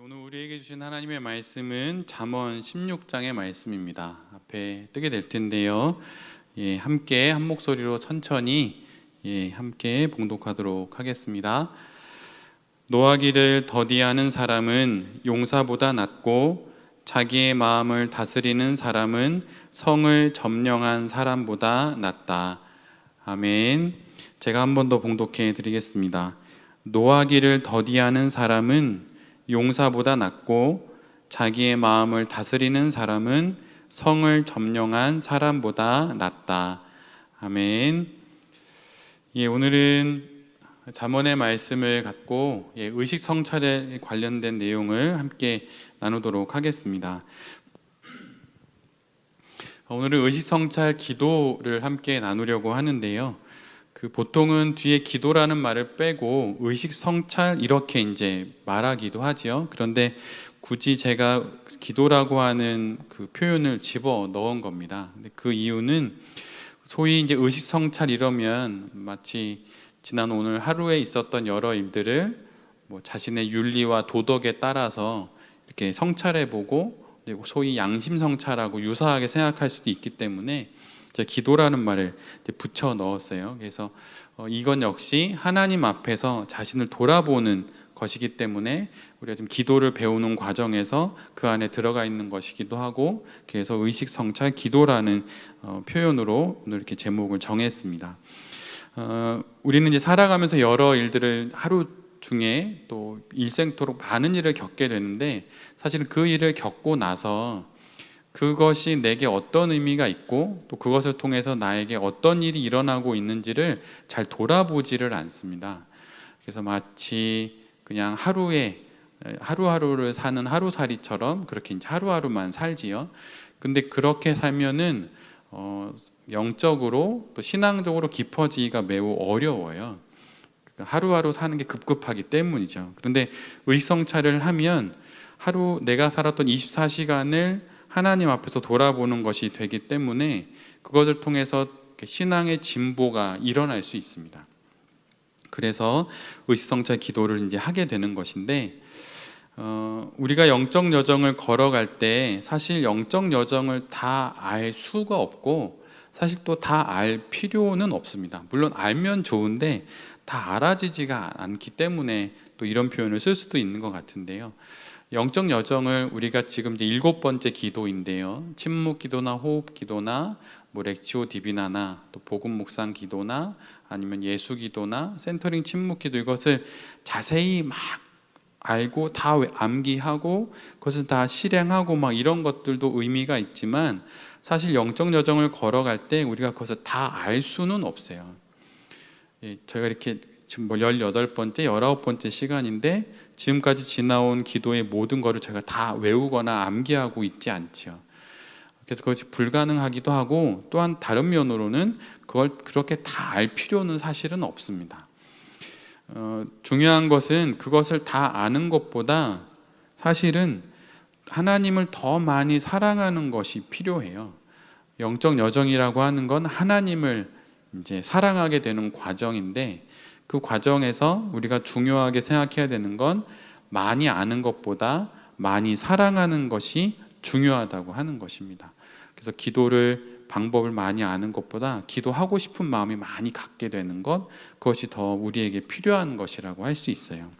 오늘 우리에게 주신 하나님의 말씀은 잠언 16장의 말씀입니다. 앞에 뜨게 될 텐데요. 함께 한 목소리로 천천히 함께 봉독하도록 하겠습니다. 노하기를 더디하는 사람은 용사보다 낫고 자기의 마음을 다스리는 사람은 성을 점령한 사람보다 낫다. 아멘. 제가 한 번 더 봉독해 드리겠습니다. 노하기를 더디하는 사람은 용사보다 낫고 자기의 마음을 다스리는 사람은 성을 점령한 사람보다 낫다. 아멘. 오늘은 잠언의 말씀을 갖고 의식 성찰에 관련된 내용을 함께 나누도록 하겠습니다. 오늘은 의식 성찰 기도를 함께 나누려고 하는데요. 보통은 뒤에 기도라는 말을 빼고 의식 성찰 이렇게 이제 말하기도 하지요. 그런데 굳이 제가 기도라고 하는 그 표현을 집어 넣은 겁니다. 근데 그 이유는 소위 이제 의식 성찰 이러면 마치 지난 오늘 하루에 있었던 여러 일들을 자신의 윤리와 도덕에 따라서 이렇게 성찰해보고 소위 양심 성찰하고 유사하게 생각할 수도 있기 때문에 제가 기도라는 말을 붙여 넣었어요. 그래서 이건 역시 하나님 앞에서 자신을 돌아보는 것이기 때문에 우리가 지금 기도를 배우는 과정에서 그 안에 들어가 있는 것이기도 하고, 그래서 의식 성찰 기도라는 표현으로 오늘 이렇게 제목을 정했습니다. 우리는 이제 살아가면서 여러 일들을 하루 중에 또 일생토록 많은 일을 겪게 되는데, 사실은 그 일을 겪고 나서 그것이 내게 어떤 의미가 있고 또 그것을 통해서 나에게 어떤 일이 일어나고 있는지를 잘 돌아보지를 않습니다. 그래서 마치 그냥 하루하루를 사는 하루살이처럼 그렇게 이제 하루하루만 살지요. 근데 그렇게 살면은 영적으로 또 신앙적으로 깊어지기가 매우 어려워요. 하루하루 사는 게 급급하기 때문이죠. 그런데 의성찰을 하면 하루 내가 살았던 24시간을 하나님 앞에서 돌아보는 것이 되기 때문에 그것을 통해서 신앙의 진보가 일어날 수 있습니다. 그래서 의식성찰 기도를 이제 하게 되는 것인데, 우리가 영적 여정을 걸어갈 때 사실 영적 여정을 다 알 수가 없고 사실 또 다 알 필요는 없습니다. 물론 알면 좋은데 다 알아지지가 않기 때문에 또 이런 표현을 쓸 수도 있는 것 같은데요. 영적 여정을 우리가 지금 이제 7번째 기도인데요. 침묵 기도나 호흡 기도나 렉치오 디비나나 또 복음 묵상 기도나 아니면 예수 기도나 센터링 침묵 기도, 이것을 자세히 막 알고 다 암기하고 그것을 다 실행하고 막 이런 것들도 의미가 있지만, 사실 영적 여정을 걸어갈 때 우리가 그것을 다 알 수는 없어요. 저희가 이렇게 지금 18번째, 19번째 시간인데 지금까지 지나온 기도의 모든 것을 제가 다 외우거나 암기하고 있지 않죠. 그래서 그것이 불가능하기도 하고, 또한 다른 면으로는 그걸 그렇게 다 알 필요는 사실은 없습니다. 중요한 것은 그것을 다 아는 것보다 사실은 하나님을 더 많이 사랑하는 것이 필요해요. 영적 여정이라고 하는 건 하나님을 이제 사랑하게 되는 과정인데, 그 과정에서 우리가 중요하게 생각해야 되는 건 많이 아는 것보다 많이 사랑하는 것이 중요하다고 하는 것입니다. 그래서 기도를 방법을 많이 아는 것보다 기도하고 싶은 마음이 많이 갖게 되는 것, 그것이 더 우리에게 필요한 것이라고 할 수 있어요.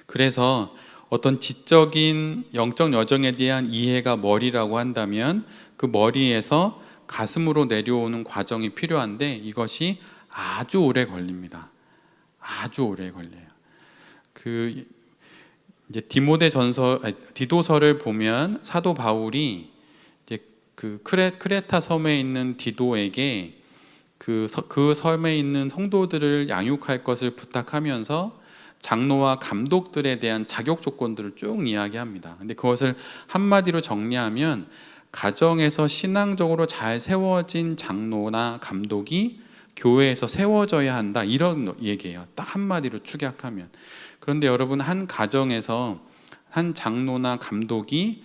그래서 어떤 지적인 영적 여정에 대한 이해가 머리라고 한다면 그 머리에서 가슴으로 내려오는 과정이 필요한데, 이것이 아주 오래 걸립니다. 아주 오래 걸려요. 이제 디도서를 보면 사도 바울이 이제 크레타 섬에 있는 디도에게 그 섬에 있는 성도들을 양육할 것을 부탁하면서 장로와 감독들에 대한 자격 조건들을 쭉 이야기합니다. 근데 그것을 한마디로 정리하면, 가정에서 신앙적으로 잘 세워진 장로나 감독이 교회에서 세워져야 한다, 이런 얘기예요. 딱 한마디로 축약하면. 그런데 여러분, 한 가정에서 한 장로나 감독이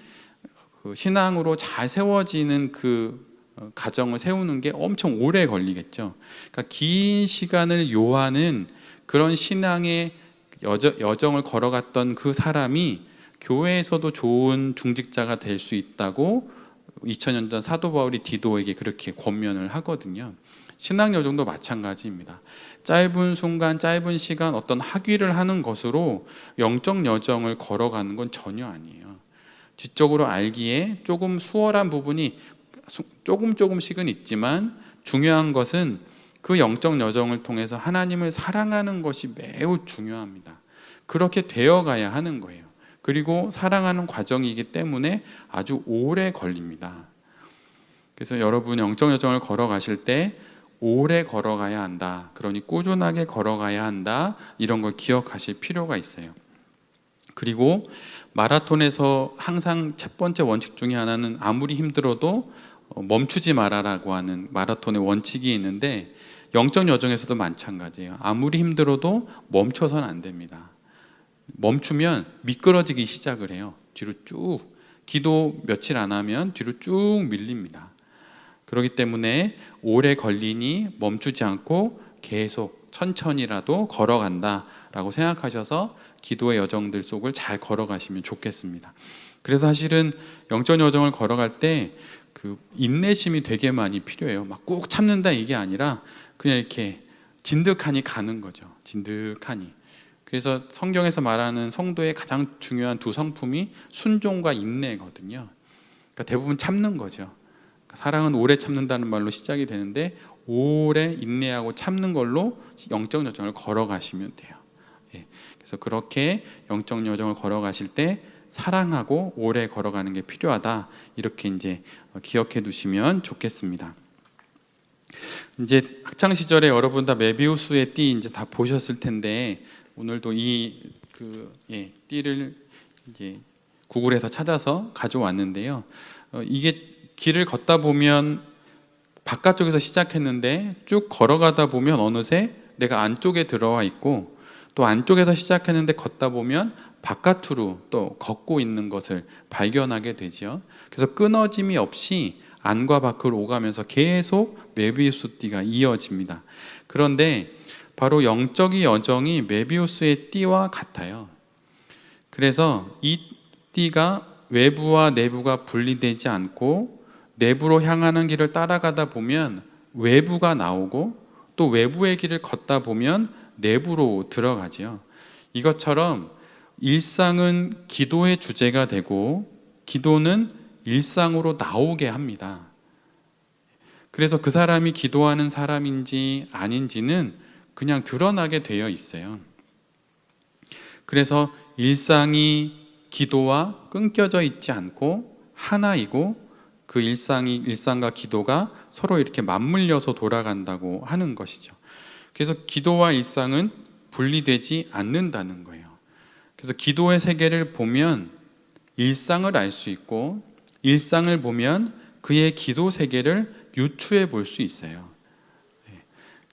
신앙으로 잘 세워지는 그 가정을 세우는 게 엄청 오래 걸리겠죠. 그러니까 긴 시간을 요하는 그런 신앙의 여정을 걸어갔던 그 사람이 교회에서도 좋은 중직자가 될 수 있다고 2000년 전 사도 바울이 디도에게 그렇게 권면을 하거든요. 신앙 여정도 마찬가지입니다. 짧은 순간, 짧은 시간 어떤 학위를 하는 것으로 영적 여정을 걸어가는 건 전혀 아니에요. 지적으로 알기에 조금 수월한 부분이 조금씩은 있지만 중요한 것은 그 영적 여정을 통해서 하나님을 사랑하는 것이 매우 중요합니다. 그렇게 되어가야 하는 거예요. 그리고 사랑하는 과정이기 때문에 아주 오래 걸립니다. 그래서 여러분 영적 여정을 걸어가실 때 오래 걸어가야 한다. 그러니 꾸준하게 걸어가야 한다. 이런 걸 기억하실 필요가 있어요. 그리고 마라톤에서 항상 첫 번째 원칙 중에 하나는 아무리 힘들어도 멈추지 말아라고 하는 마라톤의 원칙이 있는데 영적 여정에서도 마찬가지예요. 아무리 힘들어도 멈춰서는 안 됩니다. 멈추면 미끄러지기 시작을 해요. 뒤로 쭉. 기도 며칠 안 하면 뒤로 쭉 밀립니다. 그렇기 때문에 오래 걸리니 멈추지 않고 계속 천천히라도 걸어간다라고 생각하셔서 기도의 여정들 속을 잘 걸어가시면 좋겠습니다. 그래서 사실은 영적 여정을 걸어갈 때 그 인내심이 되게 많이 필요해요. 막 꾹 참는다 이게 아니라 그냥 이렇게 진득하니 가는 거죠. 진득하니. 그래서 성경에서 말하는 성도의 가장 중요한 두 성품이 순종과 인내거든요. 그러니까 대부분 참는 거죠. 사랑은 오래 참는다는 말로 시작이 되는데 오래 인내하고 참는 걸로 영적 여정을 걸어가시면 돼요. 그래서 그렇게 영적 여정을 걸어가실 때 사랑하고 오래 걸어가는 게 필요하다. 이렇게 이제 기억해 두시면 좋겠습니다. 이제 학창 시절에 여러분 다 메비우스의 띠 이제 다 보셨을 텐데 오늘도 띠를 이제 구글에서 찾아서 가져왔는데요. 이게 길을 걷다 보면 바깥쪽에서 시작했는데 쭉 걸어가다 보면 어느새 내가 안쪽에 들어와 있고 또 안쪽에서 시작했는데 걷다 보면 바깥으로 또 걷고 있는 것을 발견하게 되죠. 그래서 끊어짐이 없이 안과 밖으로 오가면서 계속 메비우스 띠가 이어집니다. 그런데 바로 영적인 여정이 메비우스의 띠와 같아요. 그래서 이 띠가 외부와 내부가 분리되지 않고 내부로 향하는 길을 따라가다 보면 외부가 나오고 또 외부의 길을 걷다 보면 내부로 들어가지요. 이것처럼 일상은 기도의 주제가 되고 기도는 일상으로 나오게 합니다. 그래서 그 사람이 기도하는 사람인지 아닌지는 그냥 드러나게 되어 있어요. 그래서 일상이 기도와 끊겨져 있지 않고 하나이고 그 일상과 기도가 서로 이렇게 맞물려서 돌아간다고 하는 것이죠. 그래서 기도와 일상은 분리되지 않는다는 거예요. 그래서 기도의 세계를 보면 일상을 알 수 있고 일상을 보면 그의 기도 세계를 유추해 볼 수 있어요.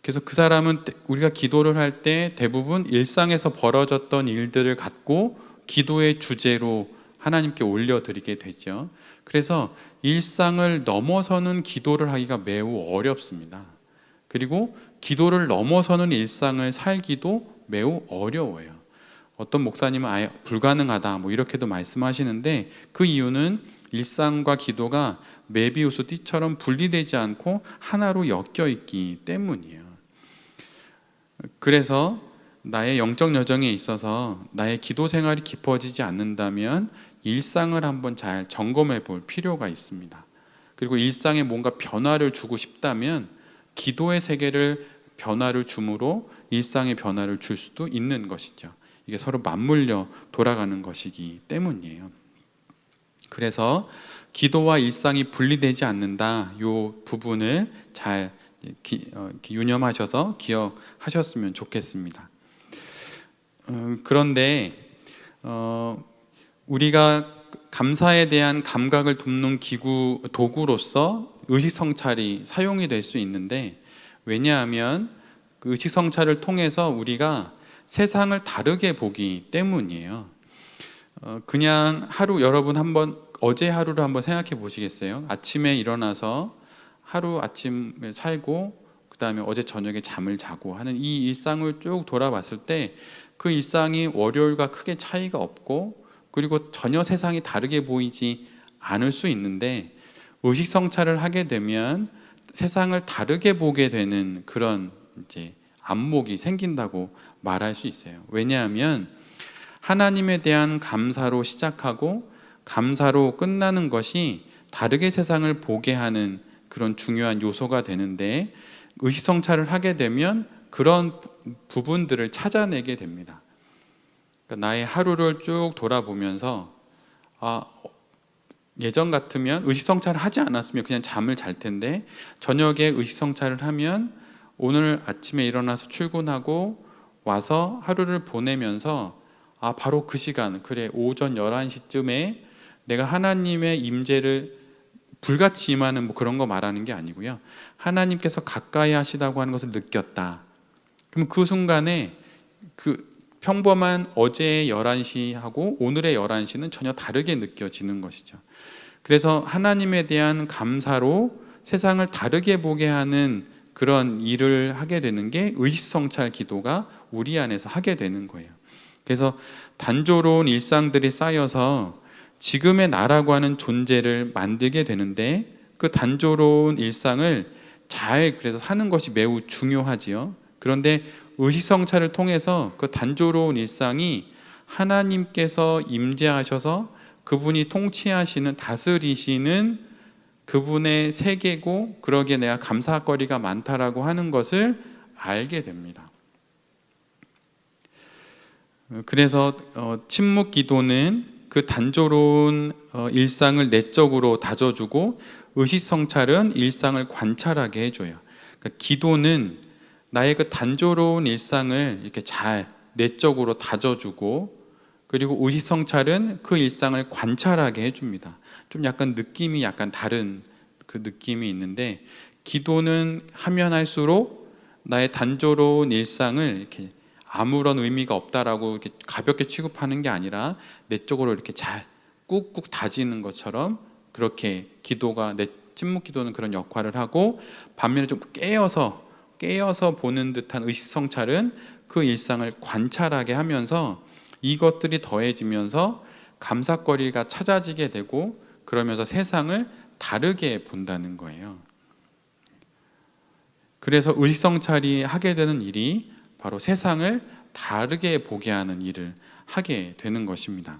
그래서 그 사람은 우리가 기도를 할 때 대부분 일상에서 벌어졌던 일들을 갖고 기도의 주제로 하나님께 올려드리게 되죠. 그래서 일상을 넘어서는 기도를 하기가 매우 어렵습니다. 그리고 기도를 넘어서는 일상을 살기도 매우 어려워요. 어떤 목사님은 아예 불가능하다 이렇게도 말씀하시는데 그 이유는 일상과 기도가 메비우스 띠처럼 분리되지 않고 하나로 엮여 있기 때문이에요. 그래서 나의 영적 여정에 있어서 나의 기도 생활이 깊어지지 않는다면 일상을 한번 잘 점검해 볼 필요가 있습니다. 그리고 일상에 뭔가 변화를 주고 싶다면 기도의 세계를 변화를 줌으로 일상에 변화를 줄 수도 있는 것이죠. 이게 서로 맞물려 돌아가는 것이기 때문이에요. 그래서 기도와 일상이 분리되지 않는다. 이 부분을 잘 유념하셔서 기억하셨으면 좋겠습니다. 그런데 우리가 감사에 대한 감각을 돕는 도구로서 의식성찰이 사용이 될 수 있는데 왜냐하면 그 의식성찰을 통해서 우리가 세상을 다르게 보기 때문이에요. 그냥 여러분 한번 어제 하루를 한번 생각해 보시겠어요? 아침에 일어나서 하루 아침을 살고 그 다음에 어제 저녁에 잠을 자고 하는 이 일상을 쭉 돌아봤을 때 그 일상이 월요일과 크게 차이가 없고 그리고 전혀 세상이 다르게 보이지 않을 수 있는데 의식성찰을 하게 되면 세상을 다르게 보게 되는 그런 이제 안목이 생긴다고 말할 수 있어요. 왜냐하면 하나님에 대한 감사로 시작하고 감사로 끝나는 것이 다르게 세상을 보게 하는 그런 중요한 요소가 되는데 의식성찰을 하게 되면 그런 부분들을 찾아내게 됩니다. 그러니까 나의 하루를 쭉 돌아보면서 예전 같으면 의식성찰을 하지 않았으면 그냥 잠을 잘 텐데 저녁에 의식성찰을 하면 오늘 아침에 일어나서 출근하고 와서 하루를 보내면서 바로 그 시간, 그래 오전 11시쯤에 내가 하나님의 임재를 불같이 임하는 뭐 그런 거 말하는 게 아니고요, 하나님께서 가까이 하시다고 하는 것을 느꼈다. 그럼 그 순간에 그 평범한 어제의 11시하고 오늘의 11시는 전혀 다르게 느껴지는 것이죠. 그래서 하나님에 대한 감사로 세상을 다르게 보게 하는 그런 일을 하게 되는 게 의식성찰 기도가 우리 안에서 하게 되는 거예요. 그래서 단조로운 일상들이 쌓여서 지금의 나라고 하는 존재를 만들게 되는데 그 단조로운 일상을 잘 그래서 사는 것이 매우 중요하지요. 그런데 의식성찰을 통해서 그 단조로운 일상이 하나님께서 임재하셔서 그분이 통치하시는, 다스리시는 그분의 세계고 그러기에 내가 감사거리가 많다라고 하는 것을 알게 됩니다. 그래서 침묵 기도는 그 단조로운 일상을 내적으로 다져주고 의식성찰은 일상을 관찰하게 해줘요. 그러니까 기도는 나의 그 단조로운 일상을 이렇게 잘 내적으로 다져주고 그리고 의식성찰은 그 일상을 관찰하게 해줍니다. 좀 약간 느낌이 약간 다른 그 느낌이 있는데 기도는 하면 할수록 나의 단조로운 일상을 이렇게 아무런 의미가 없다라고 이렇게 가볍게 취급하는 게 아니라 내적으로 이렇게 잘 꾹꾹 다지는 것처럼 그렇게 기도가 내 침묵 기도는 그런 역할을 하고 반면에 좀 깨어서 보는 듯한 의식성찰은 그 일상을 관찰하게 하면서 이것들이 더해지면서 감사거리가 찾아지게 되고 그러면서 세상을 다르게 본다는 거예요. 그래서 의식성찰이 하게 되는 일이 바로 세상을 다르게 보게 하는 일을 하게 되는 것입니다.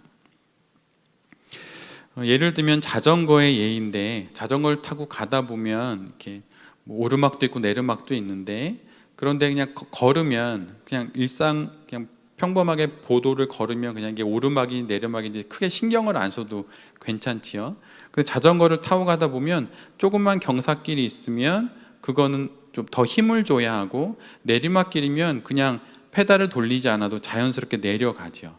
예를 들면 자전거의 예인데 자전거를 타고 가다 보면 이렇게 뭐 오르막도 있고 내리막도 있는데 그런데 그냥 걸으면 그냥 일상 그냥 평범하게 보도를 걸으면 그냥 이게 오르막이 내리막인지 크게 신경을 안 써도 괜찮지요. 그래서 자전거를 타고 가다 보면 조금만 경사길이 있으면 그거는 좀 더 힘을 줘야 하고 내리막길이면 그냥 페달을 돌리지 않아도 자연스럽게 내려가죠.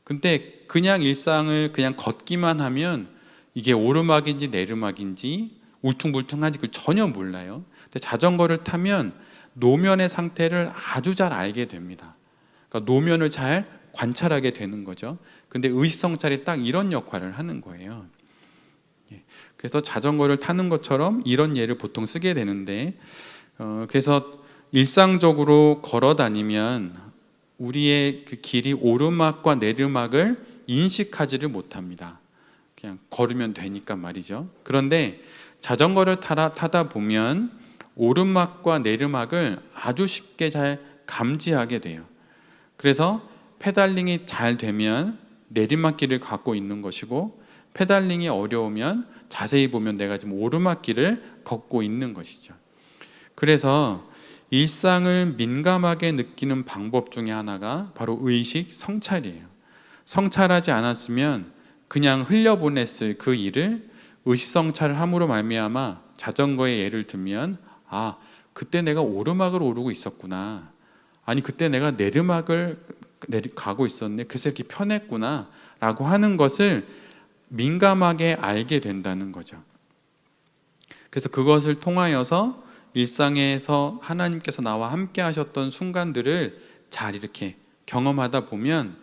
근데 그냥 일상을 그냥 걷기만 하면 이게 오르막인지 내리막인지 울퉁불퉁한지 그걸 전혀 몰라요. 근데 자전거를 타면 노면의 상태를 아주 잘 알게 됩니다. 그러니까 노면을 잘 관찰하게 되는 거죠. 근데 의식성찰이 딱 이런 역할을 하는 거예요. 그래서 자전거를 타는 것처럼 이런 예를 보통 쓰게 되는데 그래서 일상적으로 걸어 다니면 우리의 그 길이 오르막과 내리막을 인식하지를 못합니다. 그냥 걸으면 되니까 말이죠. 그런데 자전거를 타다 보면 오르막과 내리막을 아주 쉽게 잘 감지하게 돼요. 그래서 페달링이 잘 되면 내리막길을 갖고 있는 것이고 페달링이 어려우면 자세히 보면 내가 지금 오르막길을 걷고 있는 것이죠. 그래서 일상을 민감하게 느끼는 방법 중에 하나가 바로 의식 성찰이에요. 성찰하지 않았으면 그냥 흘려보냈을 그 일을 의식 성찰을 함으로 말미암아 자전거의 예를 들면 그때 내가 오르막을 오르고 있었구나. 아니 그때 내가 내리막을 가고 있었네. 그래서 이렇게 편했구나 라고 하는 것을 민감하게 알게 된다는 거죠. 그래서 그것을 통하여서 일상에서 하나님께서 나와 함께 하셨던 순간들을 잘 이렇게 경험하다 보면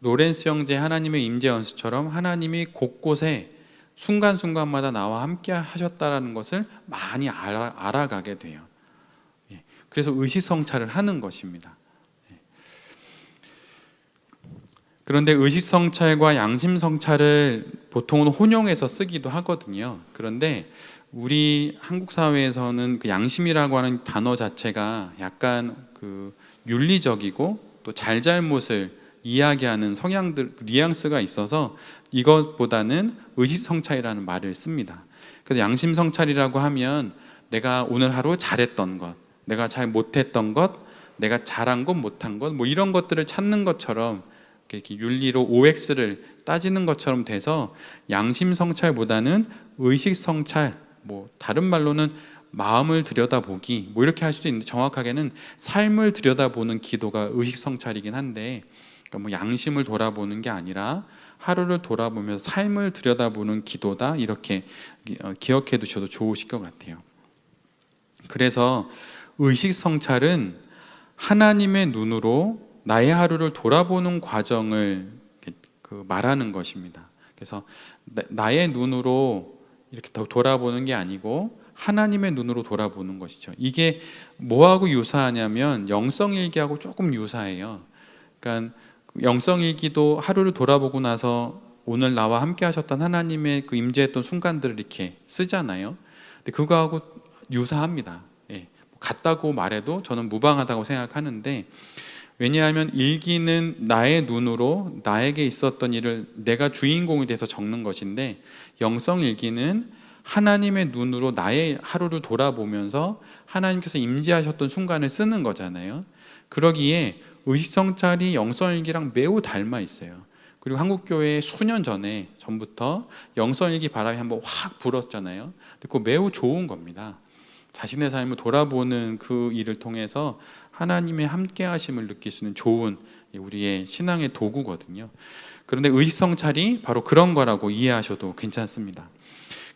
로렌스 형제 하나님의 임재 연수처럼 하나님이 곳곳에 순간순간마다 나와 함께 하셨다라는 것을 많이 알아가게 돼요. 그래서 의식성찰을 하는 것입니다. 그런데 의식성찰과 양심성찰을 보통은 혼용해서 쓰기도 하거든요. 그런데 우리 한국 사회에서는 그 양심이라고 하는 단어 자체가 약간 그 윤리적이고 또 잘잘못을 이야기하는 성향들, 뉘앙스가 있어서 이것보다는 의식성찰이라는 말을 씁니다. 그래서 양심성찰이라고 하면 내가 오늘 하루 잘했던 것, 내가 잘 못했던 것, 내가 잘한 것, 못한 것, 뭐 이런 것들을 찾는 것처럼 이렇게 윤리로 OX를 따지는 것처럼 돼서 양심성찰보다는 의식성찰, 뭐 다른 말로는 마음을 들여다보기, 뭐 이렇게 할 수도 있는데 정확하게는 삶을 들여다보는 기도가 의식성찰이긴 한데, 그러니까 뭐 양심을 돌아보는 게 아니라 하루를 돌아보면서 삶을 들여다보는 기도다, 이렇게 기억해 두셔도 좋으실 것 같아요. 그래서 의식성찰은 하나님의 눈으로 나의 하루를 돌아보는 과정을 말하는 것입니다. 그래서 나의 눈으로 이렇게 돌아보는 게 아니고 하나님의 눈으로 돌아보는 것이죠. 이게 뭐하고 유사하냐면 영성일기하고 조금 유사해요. 그러니까 영성일기도 하루를 돌아보고 나서 오늘 나와 함께 하셨던 하나님의 그 임재했던 순간들을 이렇게 쓰잖아요. 근데 그거하고 유사합니다. 예. 같다고 말해도 저는 무방하다고 생각하는데, 왜냐하면 일기는 나의 눈으로 나에게 있었던 일을 내가 주인공이 돼서 적는 것인데, 영성일기는 하나님의 눈으로 나의 하루를 돌아보면서 하나님께서 임재하셨던 순간을 쓰는 거잖아요. 그러기에 의식성찰이 영성일기랑 매우 닮아 있어요. 그리고 한국교회에 수년 전부터 영성일기 바람이 한번 확 불었잖아요. 근데 그거 매우 좋은 겁니다. 자신의 삶을 돌아보는 그 일을 통해서 하나님의 함께하심을 느낄 수 있는 좋은 우리의 신앙의 도구거든요. 그런데 의식성찰이 바로 그런 거라고 이해하셔도 괜찮습니다.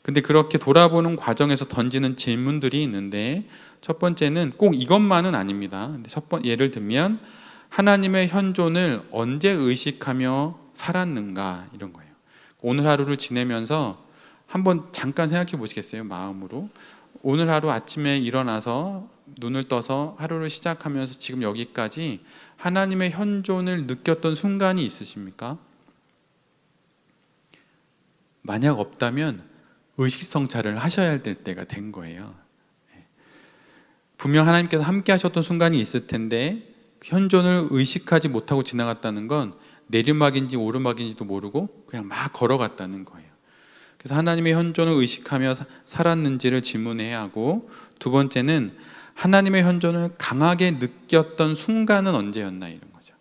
근데 그렇게 돌아보는 과정에서 던지는 질문들이 있는데, 첫 번째는 꼭 이것만은 아닙니다. 근데 예를 들면 하나님의 현존을 언제 의식하며 살았는가, 이런 거예요. 오늘 하루를 지내면서 한번 잠깐 생각해 보시겠어요? 마음으로 오늘 하루 아침에 일어나서 눈을 떠서 하루를 시작하면서 지금 여기까지 하나님의 현존을 느꼈던 순간이 있으십니까? 만약 없다면 의식성찰을 하셔야 될 때가 된 거예요. 분명 하나님께서 함께 하셨던 순간이 있을 텐데 현존을 의식하지 못하고 지나갔다는 건 내리막인지 오르막인지도 모르고 그냥 막 걸어갔다는 거예요. 그래서 하나님의 현존을 의식하며 살았는지를 질문해야 하고, 두 번째는 하나님의 현존을 강하게 느꼈던 순간은 언제였나, 이런 거죠.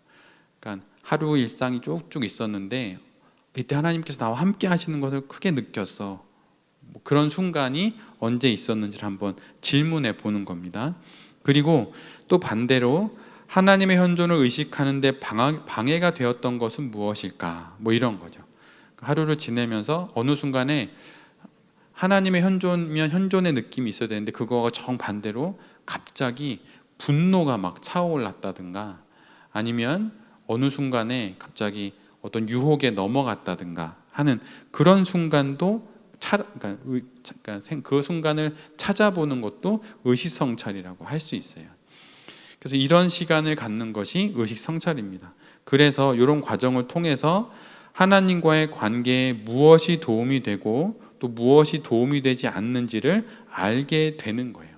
그러니까 하루 일상이 쭉쭉 있었는데 이때 하나님께서 나와 함께 하시는 것을 크게 느꼈어. 뭐 그런 순간이 언제 있었는지를 한번 질문해 보는 겁니다. 그리고 또 반대로 하나님의 현존을 의식하는데 방해가 되었던 것은 무엇일까? 뭐 이런 거죠. 하루를 지내면서 어느 순간에 하나님의 현존이면 현존의 느낌이 있어야 되는데 그거가 정반대로 갑자기 분노가 막 차올랐다든가, 아니면 어느 순간에 갑자기 어떤 유혹에 넘어갔다든가 하는 그런 순간도 그 순간을 찾아보는 것도 의식성찰이라고 할 수 있어요. 그래서 이런 시간을 갖는 것이 의식성찰입니다. 그래서 이런 과정을 통해서 하나님과의 관계에 무엇이 도움이 되고 또 무엇이 도움이 되지 않는지를 알게 되는 거예요.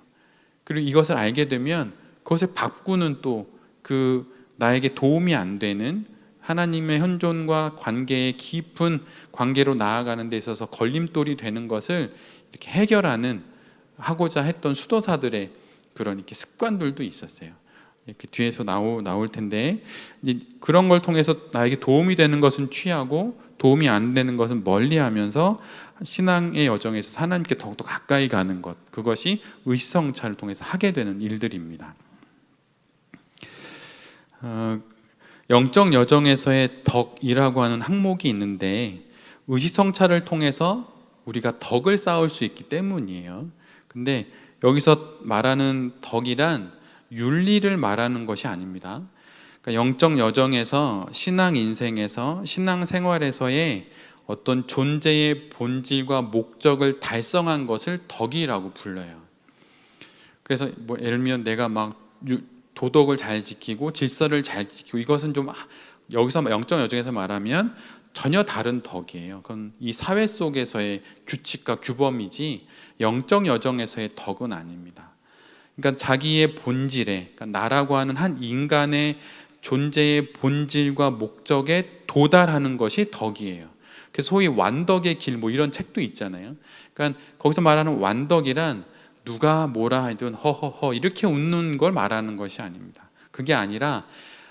그리고 이것을 알게 되면 그것을 바꾸는 또 그 나에게 도움이 안 되는 하나님의 현존과 관계의 깊은 관계로 나아가는 데 있어서 걸림돌이 되는 것을 이렇게 해결하는 하고자 했던 수도사들의 그런 이렇게 습관들도 있었어요. 이렇게 뒤에서 나올 텐데, 그런 걸 통해서 나에게 도움이 되는 것은 취하고 도움이 안 되는 것은 멀리하면서 신앙의 여정에서 하나님께 더욱더 가까이 가는 것, 그것이 의식성찰을 통해서 하게 되는 일들입니다. 영적 여정에서의 덕이라고 하는 항목이 있는데, 의식성찰을 통해서 우리가 덕을 쌓을 수 있기 때문이에요. 근데 여기서 말하는 덕이란 윤리를 말하는 것이 아닙니다. 그러니까 영적 여정에서, 신앙 인생에서, 신앙 생활에서의 어떤 존재의 본질과 목적을 달성한 것을 덕이라고 불러요. 그래서 뭐 예를 들면 내가 막 도덕을 잘 지키고 질서를 잘 지키고 이것은 좀 여기서 영적 여정에서 말하면 전혀 다른 덕이에요. 그건 이 사회 속에서의 규칙과 규범이지 영적 여정에서의 덕은 아닙니다. 그러니까 자기의 본질에, 그러니까 나라고 하는 한 인간의 존재의 본질과 목적에 도달하는 것이 덕이에요. 그래서 소위 완덕의 길 뭐 이런 책도 있잖아요. 그러니까 거기서 말하는 완덕이란 누가 뭐라 하든 허허허 이렇게 웃는 걸 말하는 것이 아닙니다. 그게 아니라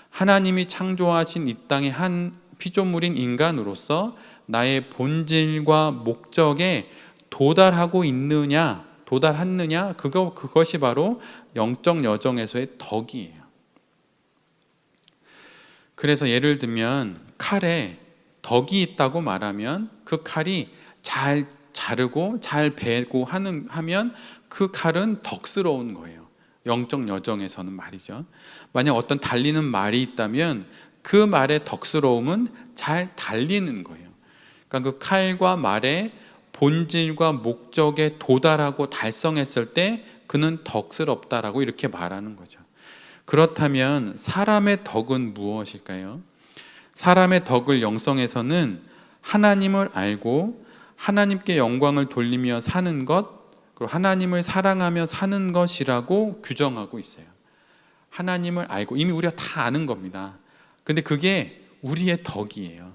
하나님이 창조하신 이 땅의 한 피조물인 인간으로서 나의 본질과 목적에 도달하고 있느냐, 도달했느냐, 그것이 바로 영적 여정에서의 덕이에요. 그래서 예를 들면 칼에 덕이 있다고 말하면 그 칼이 잘 자르고 잘 베고 하면 그 칼은 덕스러운 거예요. 영적 여정에서는 말이죠. 만약 어떤 달리는 말이 있다면 그 말의 덕스러움은 잘 달리는 거예요. 그러니까 그 칼과 말의 본질과 목적에 도달하고 달성했을 때 그는 덕스럽다라고 이렇게 말하는 거죠. 그렇다면 사람의 덕은 무엇일까요? 사람의 덕을 영성에서는 하나님을 알고 하나님께 영광을 돌리며 사는 것, 그리고 하나님을 사랑하며 사는 것이라고 규정하고 있어요. 하나님을 알고, 이미 우리가 다 아는 겁니다. 근데 그게 우리의 덕이에요.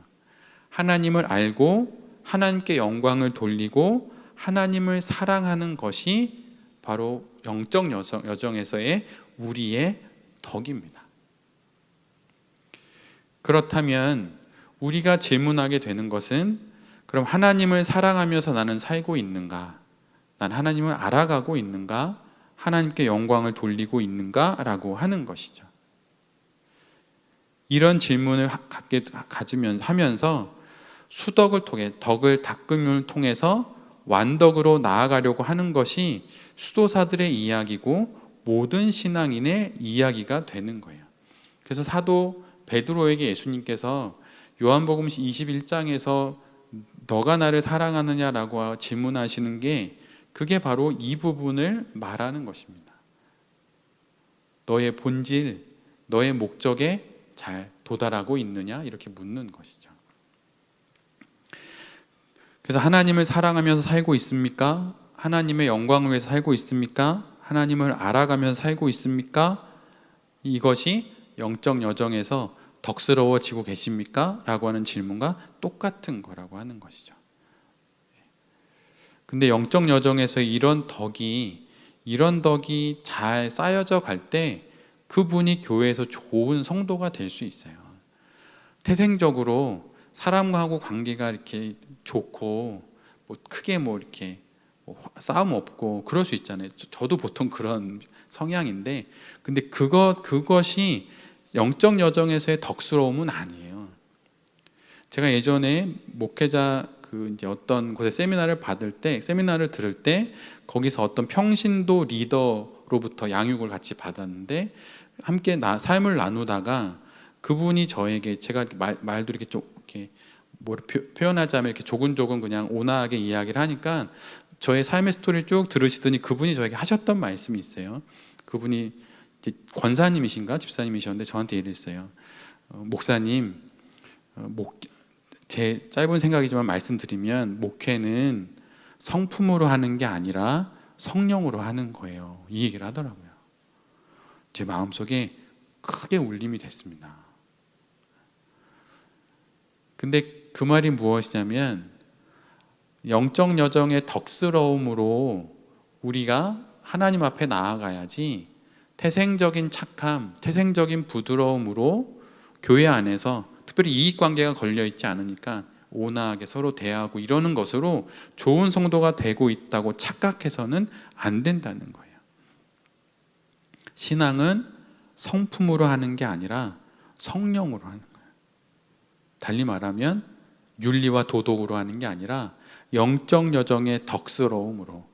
하나님을 알고 하나님께 영광을 돌리고 하나님을 사랑하는 것이 바로 영적 여정에서의 우리의 덕입니다. 그렇다면 우리가 질문하게 되는 것은, 그럼 하나님을 사랑하면서 나는 살고 있는가? 난 하나님을 알아가고 있는가? 하나님께 영광을 돌리고 있는가? 라고 하는 것이죠. 이런 질문을 하면서 수덕을 통해, 덕을 닦음을 통해서 완덕으로 나아가려고 하는 것이 수도사들의 이야기고 모든 신앙인의 이야기가 되는 거예요. 그래서 사도 베드로에게 예수님께서 요한복음 21장에서 너가 나를 사랑하느냐라고 질문하시는 게 그게 바로 이 부분을 말하는 것입니다. 너의 본질, 너의 목적에 잘 도달하고 있느냐 이렇게 묻는 것이죠. 그래서 하나님을 사랑하면서 살고 있습니까? 하나님의 영광을 위해서 살고 있습니까? 하나님을 알아가면서 살고 있습니까? 이것이 영적 여정에서 덕스러워지고 계십니까? 라고 하는 질문과 똑같은 거라고 하는 것이죠. 근데 영적 여정에서 이런 덕이 잘 쌓여져 갈 때 그분이 교회에서 좋은 성도가 될 수 있어요. 태생적으로 사람하고 관계가 이렇게 좋고 뭐 크게 뭐 이렇게 싸움 없고 그럴 수 있잖아요. 저도 보통 그런 성향인데, 근데 그것이 영적 여정에서의 덕스러움은 아니에요. 제가 예전에 목회자 이제 어떤 곳에 세미나를 들을 때 거기서 어떤 평신도 리더로부터 양육을 같이 받았는데 함께 삶을 나누다가 그분이 저에게, 제가 말도 이렇게 좀 이렇게 뭐 표현하자면 이렇게 조근조근 그냥 온화하게 이야기를 하니까 저의 삶의 스토리를 쭉 들으시더니 그분이 저에게 하셨던 말씀이 있어요. 그분이 이제 권사님이신가 집사님이셨는데 저한테 이랬어요. 목사님, 제 짧은 생각이지만 말씀드리면 목회는 성품으로 하는 게 아니라 성령으로 하는 거예요. 이 얘기를 하더라고요. 제 마음속에 크게 울림이 됐습니다. 근데 그 말이 무엇이냐면 영적 여정의 덕스러움으로 우리가 하나님 앞에 나아가야지 태생적인 착함, 태생적인 부드러움으로 교회 안에서 특별히 이익관계가 걸려있지 않으니까 온화하게 서로 대하고 이러는 것으로 좋은 성도가 되고 있다고 착각해서는 안 된다는 거예요. 신앙은 성품으로 하는 게 아니라 성령으로 하는 거예요. 달리 말하면 윤리와 도덕으로 하는 게 아니라 영적 여정의 덕스러움으로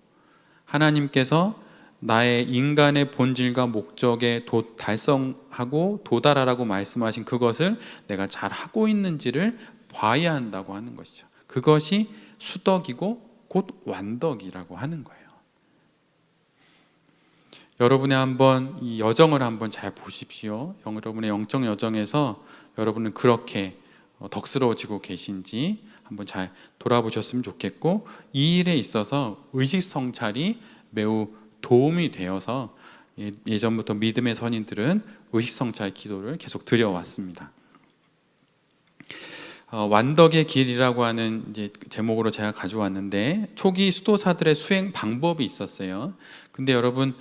하나님께서 나의 인간의 본질과 목적에 달성하고 도달하라고 말씀하신 그것을 내가 잘 하고 있는지를 봐야 한다고 하는 것이죠. 그것이 수덕이고 곧 완덕이라고 하는 거예요. 여러분의 한번 이 여정을 한번 잘 보십시오. 여러분의 영적 여정에서 여러분은 그렇게 덕스러워지고 계신지 한번 잘 돌아보셨으면 좋겠고, 이 일에 있어서 의식 성찰이 매우 도움이 되어서 예전부터 믿음의 선인들은 의식 성찰 기도를 계속 드려왔습니다. 완덕의 길이라고 하는 이제 제목으로 제가 가져왔는데, 초기 수도사들의 수행 방법이 있었어요. 근데 여러분,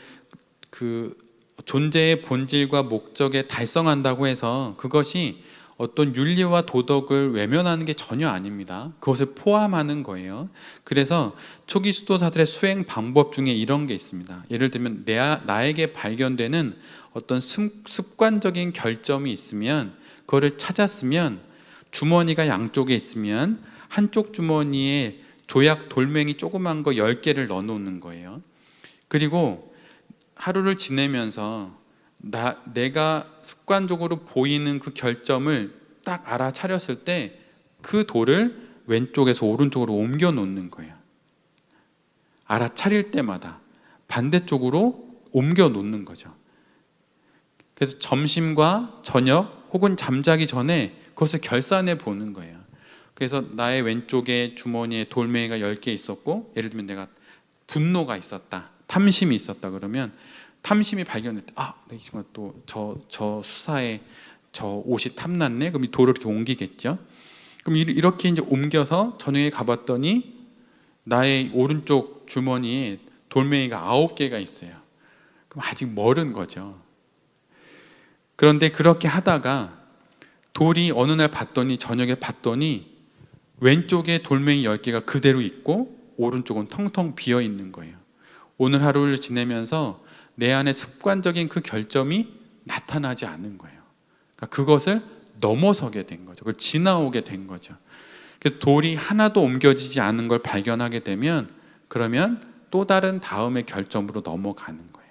그 존재의 본질과 목적에 달성한다고 해서 그것이 어떤 윤리와 도덕을 외면하는 게 전혀 아닙니다. 그것을 포함하는 거예요. 그래서 초기 수도사들의 수행 방법 중에 이런 게 있습니다. 예를 들면 나에게 발견되는 어떤 습관적인 결점이 있으면, 그거를 찾았으면, 주머니가 양쪽에 있으면 한쪽 주머니에 조약 돌멩이 조그만 거 10개를 넣어 놓는 거예요. 그리고 하루를 지내면서 내가 습관적으로 보이는 그 결점을 딱 알아차렸을 때 그 돌을 왼쪽에서 오른쪽으로 옮겨 놓는 거예요. 알아차릴 때마다 반대쪽으로 옮겨 놓는 거죠. 그래서 점심과 저녁 혹은 잠자기 전에 그것을 결산해 보는 거예요. 그래서 나의 왼쪽에 주머니에 돌멩이가 10개 있었고, 예를 들면 내가 분노가 있었다, 탐심이 있었다 그러면, 탐심이 발견될 때 이 친구가 또 저 수사에 저 옷이 탐났네. 그럼 이 돌을 이렇게 옮기겠죠. 그럼 이렇게 이제 옮겨서 저녁에 가봤더니 나의 오른쪽 주머니에 돌멩이가 9개가 있어요. 그럼 아직 멀은 거죠. 그런데 그렇게 하다가 돌이 어느 날 봤더니, 저녁에 봤더니 왼쪽에 돌멩이 10개가 그대로 있고 오른쪽은 텅텅 비어 있는 거예요. 오늘 하루를 지내면서 내 안에 습관적인 그 결점이 나타나지 않는 거예요. 그러니까 그것을 넘어서게 된 거죠. 그걸 지나오게 된 거죠. 돌이 하나도 옮겨지지 않은 걸 발견하게 되면, 그러면 또 다른 다음의 결점으로 넘어가는 거예요.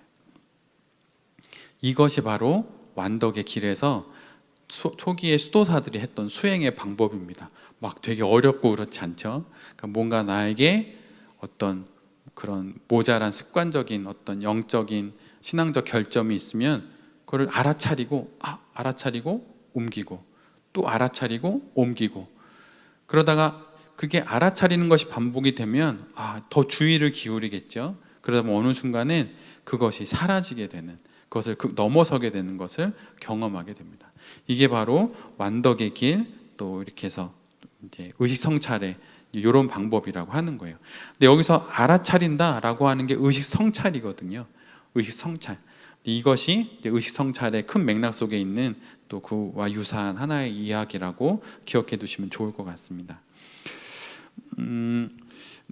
이것이 바로 완덕의 길에서 초기에 수도사들이 했던 수행의 방법입니다. 막 되게 어렵고 그렇지 않죠. 그러니까 뭔가 나에게 어떤 그런 모자란 습관적인 어떤 영적인 신앙적 결점이 있으면 그걸 알아차리고 옮기고, 또 알아차리고 옮기고, 그러다가 그게 알아차리는 것이 반복이 되면 더 주의를 기울이겠죠. 그러다 보면 어느 순간엔 그것이 사라지게 되는, 그것을 넘어서게 되는 것을 경험하게 됩니다. 이게 바로 완덕의 길, 또 이렇게 해서 이제 의식 성찰의 이런 방법이라고 하는 거예요. 근데 여기서 알아차린다라고 하는 게 의식 성찰이거든요. 의식 성찰. 이것이 이제 의식 성찰의 큰 맥락 속에 있는 또 그와 유사한 하나의 이야기라고 기억해 두시면 좋을 것 같습니다.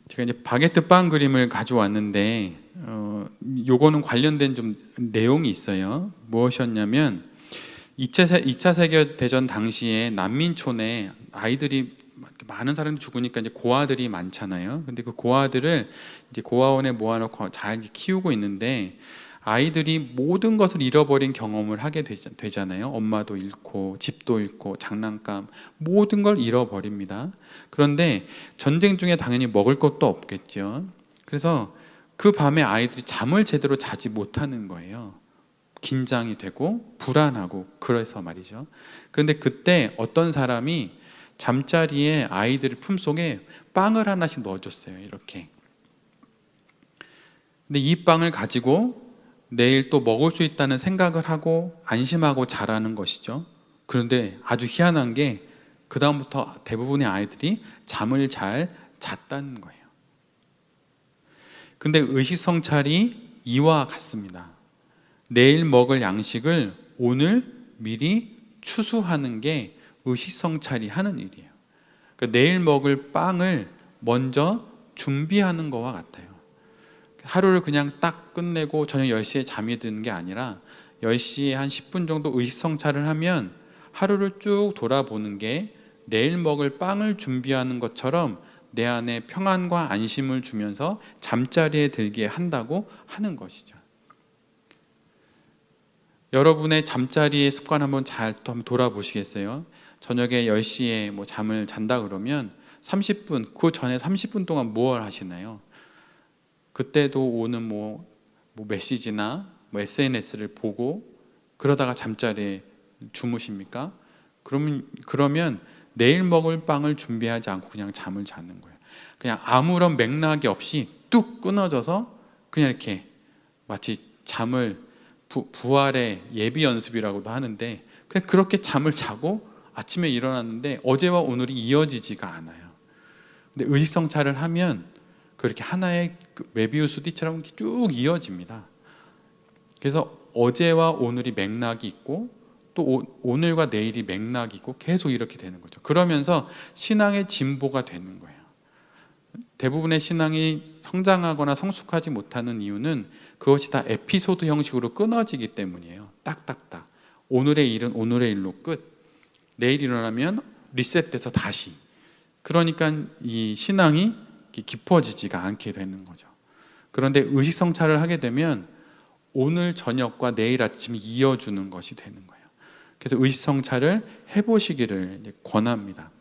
제가 이제 바게트 빵 그림을 가져왔는데, 요거는 관련된 좀 내용이 있어요. 무엇이었냐면 2차 세계대전 당시에 난민촌에 아이들이 많은 사람이 죽으니까 이제 고아들이 많잖아요. 근데 그 고아들을 이제 고아원에 모아놓고 잘 키우고 있는데, 아이들이 모든 것을 잃어버린 경험을 하게 되잖아요. 엄마도 잃고 집도 잃고 장난감, 모든 걸 잃어버립니다. 그런데 전쟁 중에 당연히 먹을 것도 없겠죠. 그래서 그 밤에 아이들이 잠을 제대로 자지 못하는 거예요. 긴장이 되고 불안하고, 그래서 말이죠. 그런데 그때 어떤 사람이 잠자리에 아이들 품속에 빵을 하나씩 넣어줬어요. 이렇게. 근데 이 빵을 가지고 내일 또 먹을 수 있다는 생각을 하고 안심하고 자라는 것이죠. 그런데 아주 희한한 게, 그 다음부터 대부분의 아이들이 잠을 잘 잤다는 거예요. 근데 의식 성찰이 이와 같습니다. 내일 먹을 양식을 오늘 미리 추수하는 게 의식 성찰이 하는 일이에요. 그러니까 내일 먹을 빵을 먼저 준비하는 것과 같아요. 하루를 그냥 딱 끝내고 저녁 10시에 잠이 드는 게 아니라 10시에 한 10분 정도 의식 성찰을 하면 하루를 쭉 돌아보는 게 내일 먹을 빵을 준비하는 것처럼 내 안에 평안과 안심을 주면서 잠자리에 들게 한다고 하는 것이죠. 여러분의 잠자리의 습관 한번 한번 돌아보시겠어요? 저녁에 10시에 뭐 잠을 잔다 그러면 30분, 그 전에 30분 동안 무엇을 하시나요? 그때도 오는 뭐 메시지나 뭐 SNS를 보고 그러다가 잠자리에 주무십니까? 그러면 내일 먹을 빵을 준비하지 않고 그냥 잠을 자는 거예요. 그냥 아무런 맥락이 없이 뚝 끊어져서 그냥 이렇게 마치 잠을 부활의 예비 연습이라고도 하는데 그냥 그렇게 잠을 자고 아침에 일어났는데 어제와 오늘이 이어지지가 않아요. 근데 의식성찰을 하면 그렇게 하나의 메비우스 띠처럼 쭉 이어집니다. 그래서 어제와 오늘이 맥락이 있고 또 오늘과 내일이 맥락이 있고 계속 이렇게 되는 거죠. 그러면서 신앙의 진보가 되는 거예요. 대부분의 신앙이 성장하거나 성숙하지 못하는 이유는 그것이 다 에피소드 형식으로 끊어지기 때문이에요. 딱딱딱. 오늘의 일은 오늘의 일로 끝. 내일 일어나면 리셋돼서 다시. 그러니까 이 신앙이 깊어지지가 않게 되는 거죠. 그런데 의식성찰을 하게 되면 오늘 저녁과 내일 아침이 이어주는 것이 되는 거예요. 그래서 의식성찰을 해보시기를 권합니다.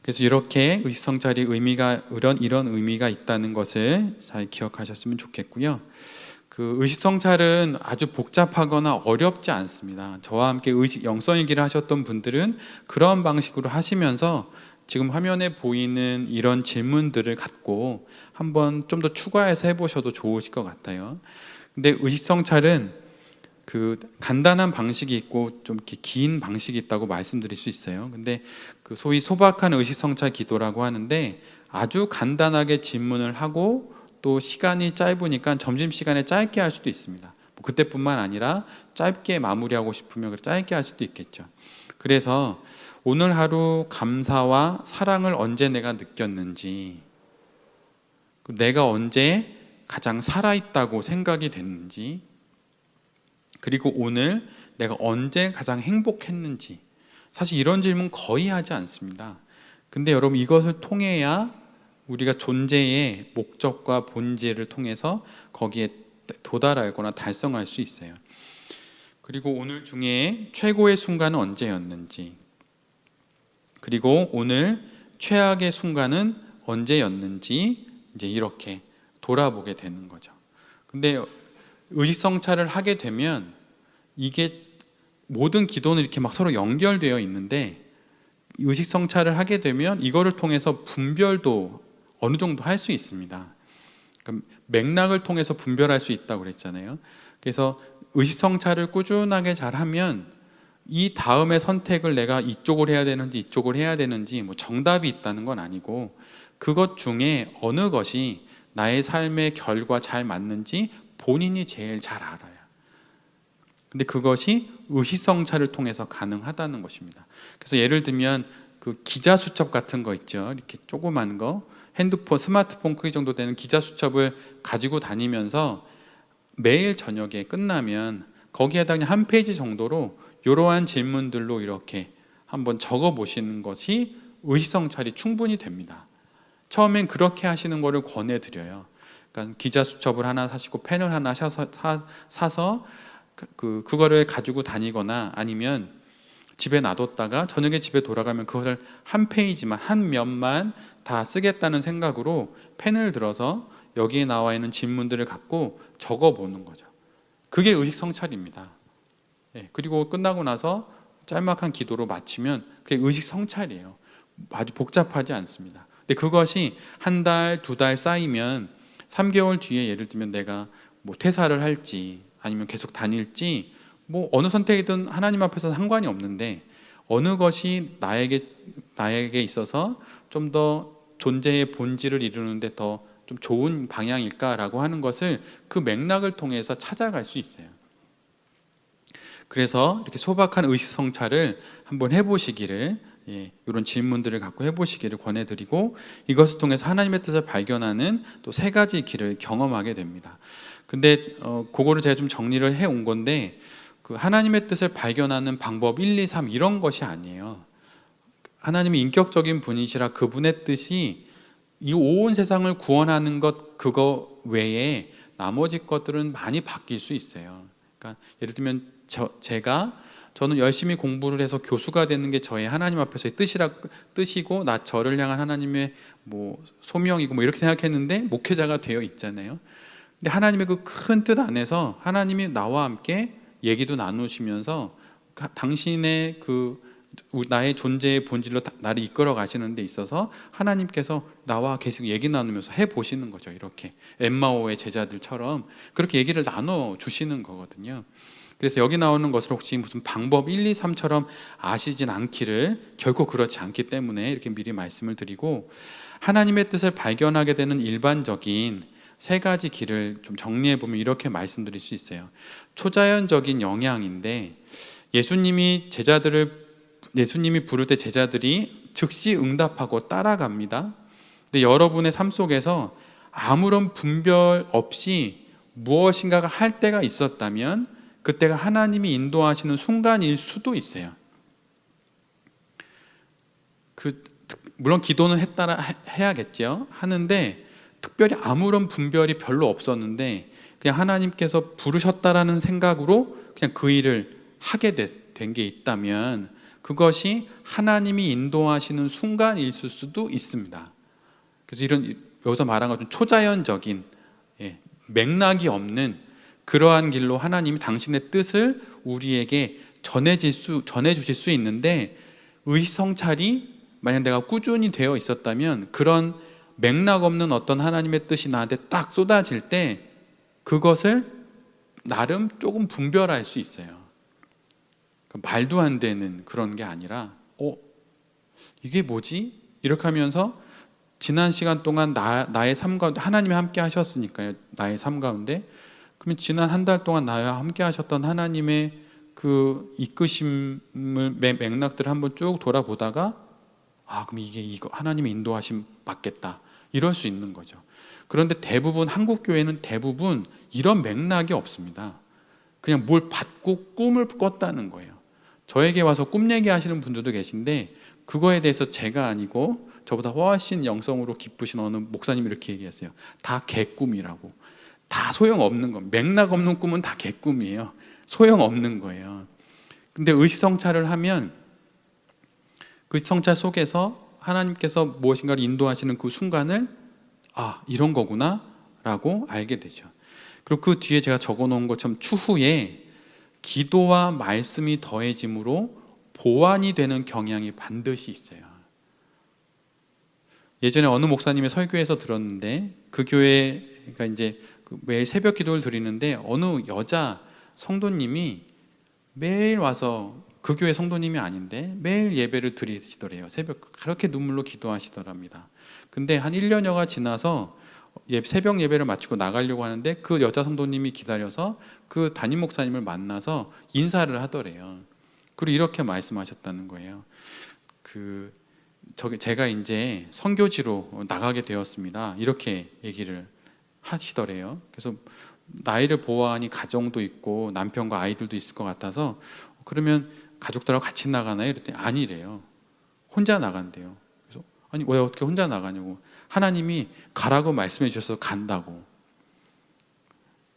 그래서 이렇게 의식성찰이 이런 의미가 있다는 것을 잘 기억하셨으면 좋겠고요. 그 의식성찰은 아주 복잡하거나 어렵지 않습니다. 저와 함께 영성일기를 하셨던 분들은 그런 방식으로 하시면서 지금 화면에 보이는 이런 질문들을 갖고 한번 좀 더 추가해서 해보셔도 좋으실 것 같아요. 근데 의식성찰은 그 간단한 방식이 있고 좀 이렇게 긴 방식이 있다고 말씀드릴 수 있어요. 근데 그 소위 소박한 의식성찰 기도라고 하는데 아주 간단하게 질문을 하고 또 시간이 짧으니까 점심시간에 짧게 할 수도 있습니다. 뭐 그때뿐만 아니라 짧게 마무리하고 싶으면 짧게 할 수도 있겠죠. 그래서 오늘 하루 감사와 사랑을 언제 내가 느꼈는지, 내가 언제 가장 살아있다고 생각이 됐는지, 그리고 오늘 내가 언제 가장 행복했는지, 사실 이런 질문 거의 하지 않습니다. 근데 여러분 이것을 통해야 우리가 존재의 목적과 본질을 통해서 거기에 도달하거나 달성할 수 있어요. 그리고 오늘 중에 최고의 순간은 언제였는지, 그리고 오늘 최악의 순간은 언제였는지 이제 이렇게 돌아보게 되는 거죠. 근데 의식성찰을 하게 되면 이게 모든 기도는 이렇게 막 서로 연결되어 있는데 의식성찰을 하게 되면 이거를 통해서 분별도 어느 정도 할 수 있습니다. 그러니까 맥락을 통해서 분별할 수 있다고 그랬잖아요. 그래서 의식성찰을 꾸준하게 잘하면 이 다음의 선택을 내가 이쪽을 해야 되는지 이쪽을 해야 되는지 뭐 정답이 있다는 건 아니고 그것 중에 어느 것이 나의 삶의 결과 잘 맞는지 본인이 제일 잘 알아요. 근데 그것이 의식성찰을 통해서 가능하다는 것입니다. 그래서 예를 들면 그 기자수첩 같은 거 있죠. 이렇게 조그만 거, 핸드폰, 스마트폰 크기 정도 되는 기자수첩을 가지고 다니면서 매일 저녁에 끝나면 거기에다 그냥 한 페이지 정도로 이러한 질문들로 이렇게 한번 적어 보시는 것이 의식성찰이 충분히 됩니다. 처음엔 그렇게 하시는 거를 권해드려요. 그러니까 기자수첩을 하나 사시고 펜을 하나 사서 그거를 가지고 다니거나 아니면 집에 놔뒀다가 저녁에 집에 돌아가면 그것을 한 페이지만 한 면만 다 쓰겠다는 생각으로 펜을 들어서 여기에 나와 있는 질문들을 갖고 적어보는 거죠. 그게 의식성찰입니다. 그리고 끝나고 나서 짤막한 기도로 마치면 그게 의식성찰이에요. 아주 복잡하지 않습니다. 근데 그것이 한 달, 두 달 쌓이면 3개월 뒤에 예를 들면 내가 뭐 퇴사를 할지 아니면 계속 다닐지 뭐 어느 선택이든 하나님 앞에서 상관이 없는데 어느 것이 나에게 있어서 좀 더 존재의 본질을 이루는데 더 좀 좋은 방향일까라고 하는 것을 그 맥락을 통해서 찾아갈 수 있어요. 그래서 이렇게 소박한 의식성찰을 한번 해보시기를 이런 질문들을 갖고 해보시기를 권해드리고 이것을 통해서 하나님의 뜻을 발견하는 또 3가지 길을 경험하게 됩니다. 근데 그거를 제가 좀 정리를 해온 건데 그 하나님의 뜻을 발견하는 방법 1, 2, 3 이런 것이 아니에요. 하나님이 인격적인 분이시라 그분의 뜻이 이 온 세상을 구원하는 것 그거 외에 나머지 것들은 많이 바뀔 수 있어요. 그러니까 예를 들면 저는 열심히 공부를 해서 교수가 되는 게 저의 하나님 앞에서의 뜻이고 저를 향한 하나님의 뭐 소명이고 뭐 이렇게 생각했는데 목회자가 되어 있잖아요. 근데 하나님의 그 큰 뜻 안에서 하나님이 나와 함께 얘기도 나누시면서 당신의 나의 존재의 본질로 나를 이끌어 가시는 데 있어서 하나님께서 나와 계속 얘기 나누면서 해보시는 거죠. 이렇게 엠마오의 제자들처럼 그렇게 얘기를 나눠주시는 거거든요. 그래서 여기 나오는 것을 혹시 무슨 방법 1, 2, 3처럼 아시진 않기를, 결코 그렇지 않기 때문에 이렇게 미리 말씀을 드리고, 하나님의 뜻을 발견하게 되는 일반적인 세 가지 길을 좀 정리해 보면 이렇게 말씀드릴 수 있어요. 초자연적인 영향인데, 예수님이 부를 때 제자들이 즉시 응답하고 따라갑니다. 근데 여러분의 삶 속에서 아무런 분별 없이 무엇인가가 할 때가 있었다면 그때가 하나님이 인도하시는 순간일 수도 있어요. 물론 기도는 해야겠죠. 하는데 특별히 아무런 분별이 별로 없었는데 그냥 하나님께서 부르셨다라는 생각으로 그냥 그 일을 하게 된 게 있다면 그것이 하나님이 인도하시는 순간일 수도 있습니다. 그래서 여기서 말한 것은 초자연적인, 맥락이 없는 그러한 길로 하나님이 당신의 뜻을 우리에게 전해주실 수 있는데, 의성찰이 만약 내가 꾸준히 되어 있었다면 그런 맥락 없는 어떤 하나님의 뜻이 나한테 딱 쏟아질 때 그것을 나름 조금 분별할 수 있어요. 말도 안 되는 그런 게 아니라 이게 뭐지? 이렇게 하면서 지난 시간 동안 나의 삶 가운데 하나님이 함께 하셨으니까요. 나의 삶 가운데. 그러면 지난 한 달 동안 나와 함께 하셨던 하나님의 그 이끄심을 맥락들을 한번 쭉 돌아보다가 그럼 이거 하나님의 인도하심 맞겠다, 이럴 수 있는 거죠. 그런데 한국 교회는 대부분 이런 맥락이 없습니다. 그냥 뭘 받고 꿈을 꿨다는 거예요. 저에게 와서 꿈 얘기하시는 분들도 계신데 그거에 대해서 제가 아니고 저보다 훨씬 영성으로 깊으신 어느 목사님이 이렇게 얘기했어요. 다 개꿈이라고. 다 소용없는 거. 맥락 없는 꿈은 다 개꿈이에요. 소용없는 거예요. 근데 의식성찰을 하면 그 성찰 속에서 하나님께서 무엇인가를 인도하시는 그 순간을 이런 거구나 라고 알게 되죠. 그리고 그 뒤에 제가 적어놓은 것처럼 추후에 기도와 말씀이 더해짐으로 보완이 되는 경향이 반드시 있어요. 예전에 어느 목사님의 설교에서 들었는데 그 교회가 이제 매일 새벽 기도를 드리는데 어느 여자 성도님이 매일 와서, 그 교회 성도님이 아닌데 매일 예배를 드리시더래요. 새벽 그렇게 눈물로 기도하시더랍니다. 근데 한 1년여가 지나서 새벽 예배를 마치고 나가려고 하는데 그 여자 성도님이 기다려서 그 담임 목사님을 만나서 인사를 하더래요. 그리고 이렇게 말씀하셨다는 거예요. 제가 이제 선교지로 나가게 되었습니다. 이렇게 얘기를 하시더래요. 그래서 나이를 보아하니 가정도 있고 남편과 아이들도 있을 것 같아서 그러면 가족들하고 같이 나가나요? 이랬더니 아니래요. 혼자 나간대요. 그래서 아니 왜 어떻게 혼자 나가냐고. 하나님이 가라고 말씀해 주셔서 간다고.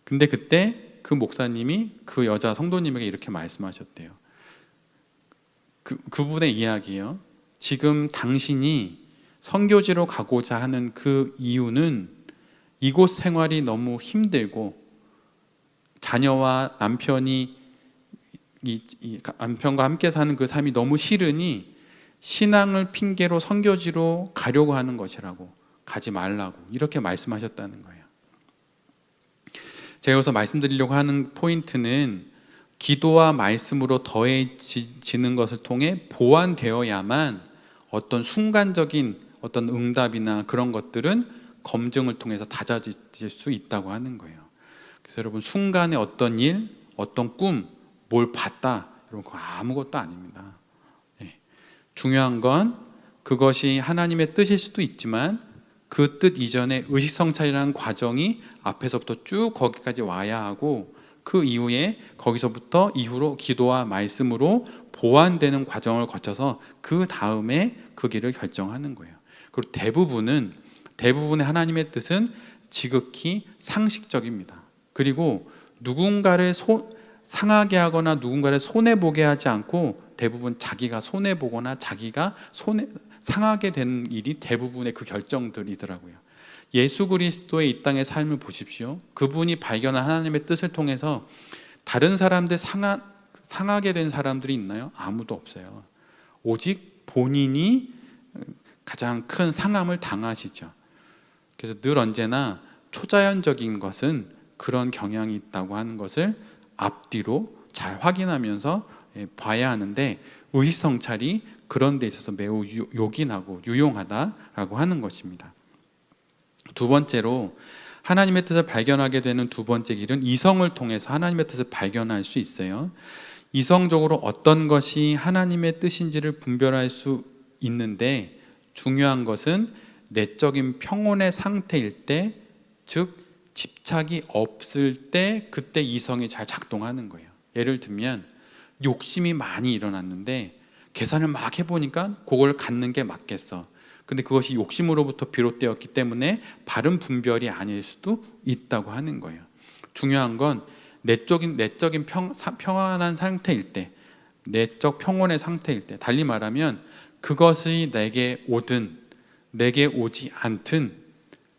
근데 그때 그 목사님이 그 여자 성도님에게 이렇게 말씀하셨대요. 그분의 이야기예요. 지금 당신이 선교지로 가고자 하는 그 이유는 이곳 생활이 너무 힘들고 자녀와 남편과 함께 사는 그 삶이 너무 싫으니 신앙을 핑계로 선교지로 가려고 하는 것이라고, 가지 말라고 이렇게 말씀하셨다는 거예요. 제가 여기서 말씀드리려고 하는 포인트는 기도와 말씀으로 더해지는 것을 통해 보완되어야만 어떤 순간적인 어떤 응답이나 그런 것들은 검증을 통해서 다져질 수 있다고 하는 거예요. 그래서 여러분, 순간에 어떤 일, 어떤 꿈, 뭘 봤다, 이런 거 아무것도 아닙니다. 중요한 건 그것이 하나님의 뜻일 수도 있지만 그 뜻 이전에 의식성찰이라는 과정이 앞에서부터 쭉 거기까지 와야 하고, 그 이후에 거기서부터 이후로 기도와 말씀으로 보완되는 과정을 거쳐서 그 다음에 그 길을 결정하는 거예요. 그리고 대부분의 하나님의 뜻은 지극히 상식적입니다. 그리고 누군가를 상하게 하거나 누군가를 손해보게 하지 않고 대부분 자기가 손해보거나 자기가 상하게 된 일이 대부분의 그 결정들이더라고요. 예수 그리스도의 이 땅의 삶을 보십시오. 그분이 발견한 하나님의 뜻을 통해서 다른 사람들 상하게 된 사람들이 있나요? 아무도 없어요. 오직 본인이 가장 큰 상함을 당하시죠. 그래서 늘 언제나 초자연적인 것은 그런 경향이 있다고 하는 것을 앞뒤로 잘 확인하면서 봐야 하는데, 의성찰이 그런 데 있어서 매우 요긴하고 유용하다라고 하는 것입니다. 두 번째로 하나님의 뜻을 발견하게 되는 두 번째 길은 이성을 통해서 하나님의 뜻을 발견할 수 있어요. 이성적으로 어떤 것이 하나님의 뜻인지를 분별할 수 있는데, 중요한 것은 내적인 평온의 상태일 때, 즉 집착이 없을 때, 그때 이성이 잘 작동하는 거예요. 예를 들면 욕심이 많이 일어났는데 계산을 막 해보니까 그걸 갖는 게 맞겠어. 근데 그것이 욕심으로부터 비롯되었기 때문에 바른 분별이 아닐 수도 있다고 하는 거예요. 중요한 건 내적인 평안한 상태일 때, 내적 평온의 상태일 때, 달리 말하면 그것이 내게 오든 내게 오지 않든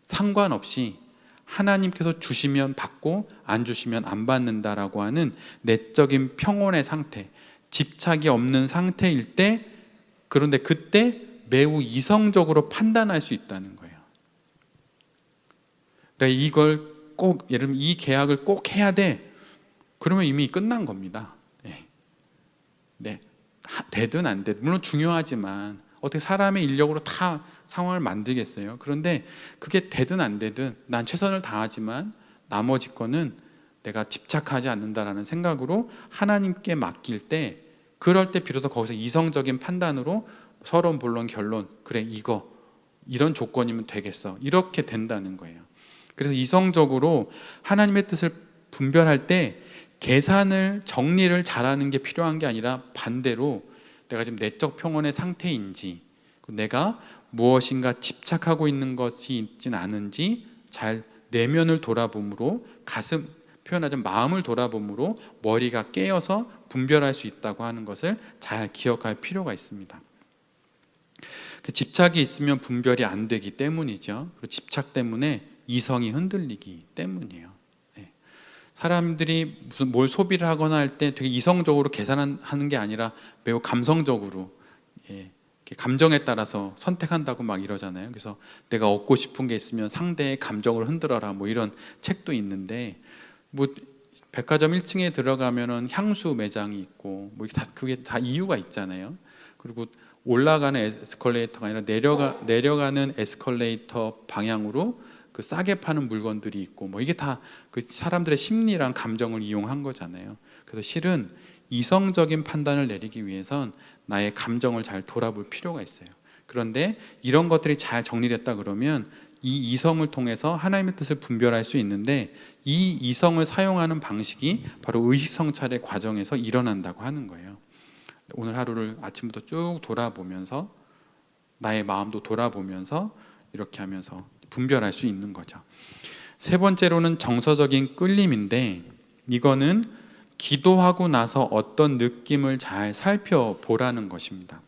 상관없이 하나님께서 주시면 받고 안 주시면 안 받는다라고 하는 내적인 평온의 상태, 집착이 없는 상태일 때, 그런데 그때 매우 이성적으로 판단할 수 있다는 거예요. 그러니까 이걸 꼭, 예를 들면 이 계약을 꼭 해야 돼, 그러면 이미 끝난 겁니다. 네, 되든 안 되든 물론 중요하지만 어떻게 사람의 인력으로 다 상황을 만들겠어요? 그런데 그게 되든 안 되든 난 최선을 다하지만 나머지 거는 내가 집착하지 않는다라는 생각으로 하나님께 맡길 때, 그럴 때 비로소 거기서 이성적인 판단으로 서론 본론 결론, 그래 이런 조건이면 되겠어, 이렇게 된다는 거예요. 그래서 이성적으로 하나님의 뜻을 분별할 때 계산을 정리를 잘하는 게 필요한 게 아니라 반대로 내가 지금 내적 평온의 상태인지, 내가 무엇인가 집착하고 있는 것이 있진 않은지 잘 내면을 돌아봄으로, 가슴 표현하자면 마음을 돌아봄으로 머리가 깨어서 분별할 수 있다고 하는 것을 잘 기억할 필요가 있습니다. 집착이 있으면 분별이 안 되기 때문이죠. 그리고 집착 때문에 이성이 흔들리기 때문이에요. 사람들이 무슨 뭘 소비를 하거나 할 때 되게 이성적으로 계산하는 게 아니라 매우 감성적으로, 감정에 따라서 선택한다고 막 이러잖아요. 그래서 내가 얻고 싶은 게 있으면 상대의 감정을 흔들어라, 뭐 이런 책도 있는데, 뭐 백화점 1층에 들어가면은 향수 매장이 있고 뭐 그게 다 이유가 있잖아요. 그리고 올라가는 에스컬레이터가 아니라 내려가는 에스컬레이터 방향으로 그 싸게 파는 물건들이 있고, 뭐 이게 다 그 사람들의 심리랑 감정을 이용한 거잖아요. 그래서 실은 이성적인 판단을 내리기 위해선 나의 감정을 잘 돌아볼 필요가 있어요. 그런데 이런 것들이 잘 정리됐다 그러면 이 이성을 통해서 하나님의 뜻을 분별할 수 있는데, 이 이성을 사용하는 방식이 바로 의식성찰의 과정에서 일어난다고 하는 거예요. 오늘 하루를 아침부터 쭉 돌아보면서 나의 마음도 돌아보면서 이렇게 하면서 분별할 수 있는 거죠. 세 번째로는 정서적인 끌림인데, 이거는 기도하고 나서 어떤 느낌을 잘 살펴보라는 것입니다.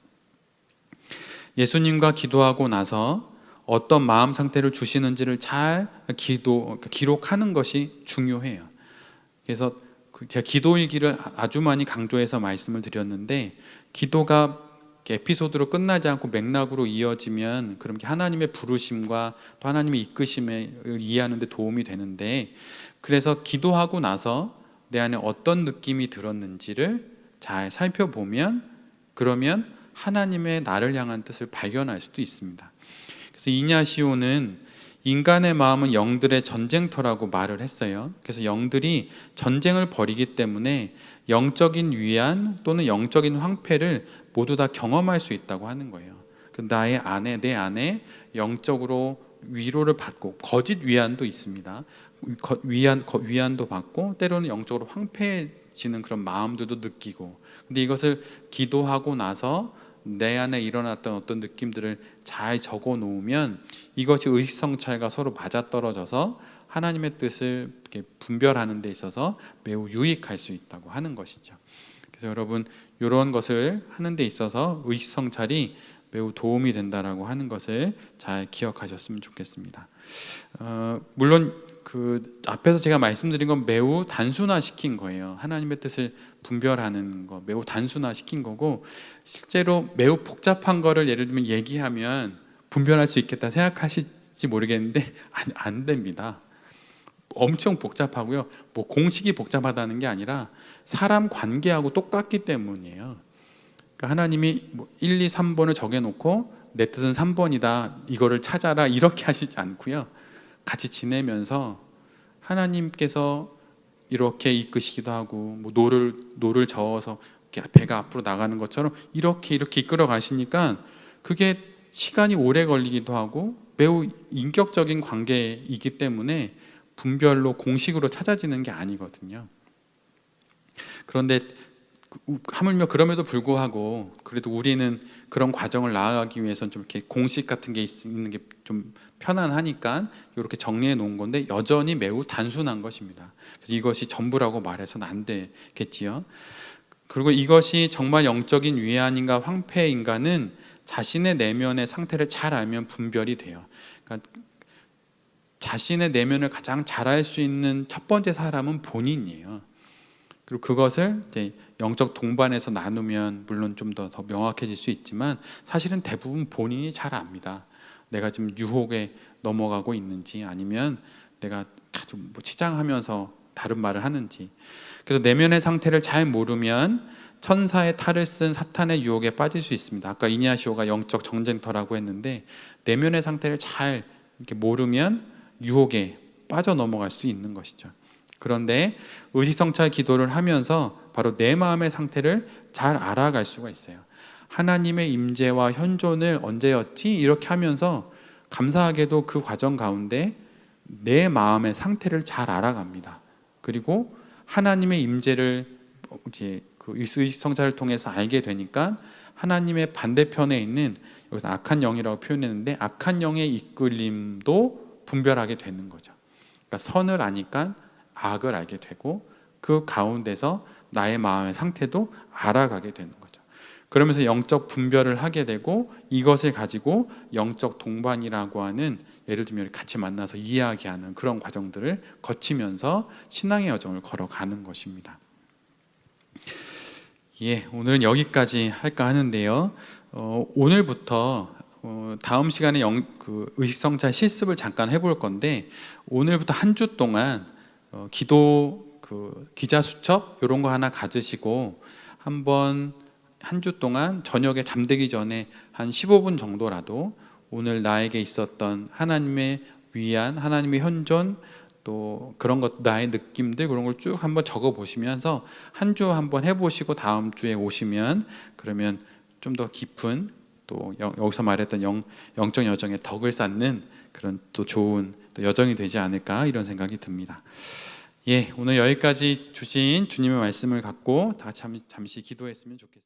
예수님과 기도하고 나서 어떤 마음 상태를 주시는지를 잘 기록하는 것이 중요해요. 그래서 제가 기도일기를 아주 많이 강조해서 말씀을 드렸는데, 기도가 에피소드로 끝나지 않고 맥락으로 이어지면 그럼 하나님의 부르심과 또 하나님의 이끄심을 이해하는 데 도움이 되는데, 그래서 기도하고 나서 내 안에 어떤 느낌이 들었는지를 잘 살펴보면, 그러면 하나님의 나를 향한 뜻을 발견할 수도 있습니다. 그래서 이냐시오는 인간의 마음은 영들의 전쟁터라고 말을 했어요. 그래서 영들이 전쟁을 벌이기 때문에 영적인 위안 또는 영적인 황폐를 모두 다 경험할 수 있다고 하는 거예요. 내 안에 영적으로 위로를 받고, 거짓 위안도 있습니다. 위안도 받고, 때로는 영적으로 황폐해지는 그런 마음들도 느끼고, 근데 이것을 기도하고 나서 내 안에 일어났던 어떤 느낌들을 잘 적어 놓으면 이것이 의식성찰과 서로 맞아떨어져서 하나님의 뜻을 이렇게 분별하는 데 있어서 매우 유익할 수 있다고 하는 것이죠. 그래서 여러분, 이런 것을 하는 데 있어서 의식성찰이 매우 도움이 된다라고 하는 것을 잘 기억하셨으면 좋겠습니다. 물론 그 앞에서 제가 말씀드린 건 매우 단순화시킨 거예요. 하나님의 뜻을 분별하는 거 매우 단순화시킨 거고, 실제로 매우 복잡한 거를 예를 들면 얘기하면 분별할 수 있겠다 생각하실지 모르겠는데 안 됩니다. 엄청 복잡하고요. 뭐 공식이 복잡하다는 게 아니라 사람 관계하고 똑같기 때문이에요. 그러니까 하나님이 뭐 1, 2, 3번을 정해놓고 내 뜻은 3번이다 이거를 찾아라 이렇게 하시지 않고요. 같이 지내면서 하나님께서 이렇게 이끄시기도 하고, 뭐 노를 저어서 이렇게 배가 앞으로 나가는 것처럼 이렇게 이끌어 가시니까 그게 시간이 오래 걸리기도 하고 매우 인격적인 관계이기 때문에 분별로 공식으로 찾아지는 게 아니거든요. 그런데 하물며 그럼에도 불구하고 그래도 우리는 그런 과정을 나아가기 위해서는 좀 이렇게 공식 같은 게 있는 게 좀 편안하니까 이렇게 정리해 놓은 건데 여전히 매우 단순한 것입니다. 그래서 이것이 전부라고 말해서는 안 되겠지요. 그리고 이것이 정말 영적인 위안인가 황폐인가는 자신의 내면의 상태를 잘 알면 분별이 돼요. 그러니까 자신의 내면을 가장 잘 알 수 있는 첫 번째 사람은 본인이에요. 그리고 그것을 이제 영적 동반에서 나누면 물론 좀 더 명확해질 수 있지만 사실은 대부분 본인이 잘 압니다. 내가 지금 유혹에 넘어가고 있는지 아니면 내가 좀 뭐 치장하면서 다른 말을 하는지. 그래서 내면의 상태를 잘 모르면 천사의 탈을 쓴 사탄의 유혹에 빠질 수 있습니다. 아까 이냐시오가 영적 정쟁터라고 했는데 내면의 상태를 잘 이렇게 모르면 유혹에 빠져 넘어갈 수 있는 것이죠. 그런데 의식성찰 기도를 하면서 바로 내 마음의 상태를 잘 알아갈 수가 있어요. 하나님의 임재와 현존을 언제였지? 이렇게 하면서 감사하게도 그 과정 가운데 내 마음의 상태를 잘 알아갑니다. 그리고 하나님의 임재를 이제 그 의식성찰을 통해서 알게 되니까 하나님의 반대편에 있는, 여기서 악한 영이라고 표현했는데 악한 영의 이끌림도 분별하게 되는 거죠. 그러니까 선을 아니까 악을 알게 되고 그 가운데서 나의 마음의 상태도 알아가게 되는 거죠. 그러면서 영적 분별을 하게 되고 이것을 가지고 영적 동반이라고 하는, 예를 들면 같이 만나서 이야기하는 그런 과정들을 거치면서 신앙의 여정을 걸어가는 것입니다. 오늘은 여기까지 할까 하는데요. 오늘부터 다음 시간에 의식성찰 실습을 잠깐 해볼 건데, 오늘부터 한 주 동안 기도 기자 수첩 이런 거 하나 가지시고 한번 한 주 동안 저녁에 잠들기 전에 한 15분 정도라도 오늘 나에게 있었던 하나님의 위안, 하나님의 현존, 또 그런 것, 나의 느낌들 그런 걸 쭉 한번 적어 보시면서 한 주 한번 해보시고 다음 주에 오시면 그러면 좀 더 깊은, 또 여기서 말했던 영적 여정에 덕을 쌓는 그런 또 좋은 또 여정이 되지 않을까 이런 생각이 듭니다. 오늘 여기까지 주신 주님의 말씀을 갖고 다 잠시 기도했으면 좋겠습니다.